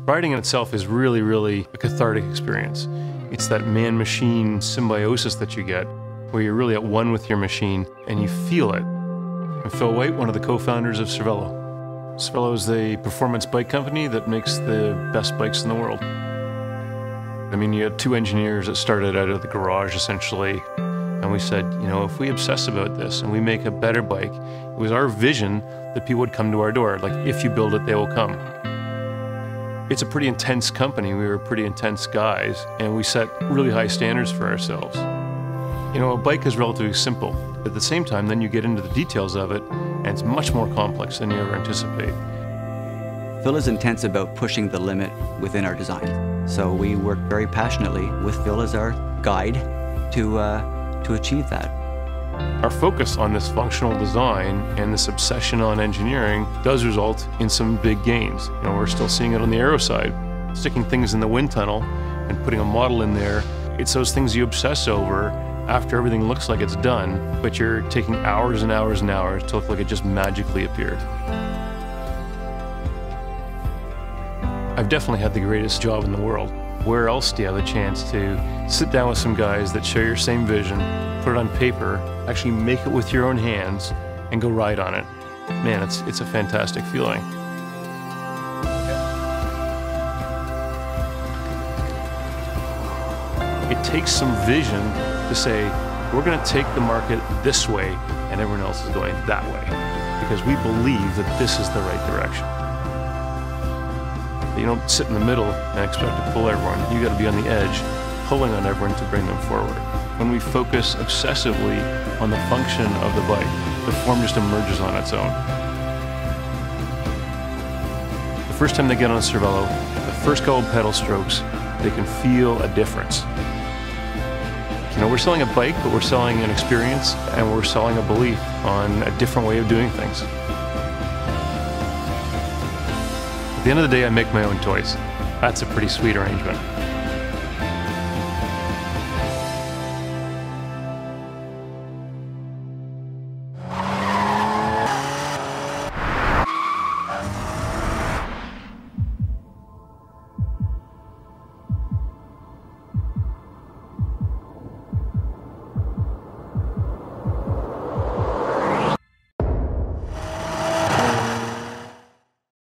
Riding in itself is really a cathartic experience. It's that man-machine symbiosis that you get, where you're really at one with your machine and you feel it. I'm Phil White, one of the co-founders of Cervelo. Cervelo is the performance bike company that makes the best bikes in the world. I mean, you had two engineers that started out of the garage, essentially, and we said, you know, if we obsess about this and we make a better bike, it was our vision that people would come to our door. Like, if you build it, they will come. It's a pretty intense company. We were pretty intense guys, and we set really high standards for ourselves. You know, a bike is relatively simple. At the same time, then you get into the details of it, and it's much more complex than you ever anticipate. Phil is intense about pushing the limit within our design. So we work very passionately with Phil as our guide to achieve that. Our focus on this functional design and this obsession on engineering does result in some big gains. You know, we're still seeing it on the aero side. Sticking things in the wind tunnel and putting a model in there, it's those things you obsess over after everything looks like it's done, but you're taking hours and hours and hours to look like it just magically appeared. I've definitely had the greatest job in the world. Where else do you have a chance to sit down with some guys that share your same vision, put it on paper, actually make it with your own hands, and go ride on it? Man, it's a fantastic feeling. It takes some vision to say, we're going to take the market this way, and everyone else is going that way, because we believe that this is the right direction. You don't sit in the middle and expect to pull everyone. You got to be on the edge, pulling on everyone to bring them forward. When we focus obsessively on the function of the bike, the form just emerges on its own. The first time they get on a Cervelo, the first couple of pedal strokes, they can feel a difference. You know, we're selling a bike, but we're selling an experience, and we're selling a belief on a different way of doing things. At the end of the day, I make my own toys. That's a pretty sweet arrangement.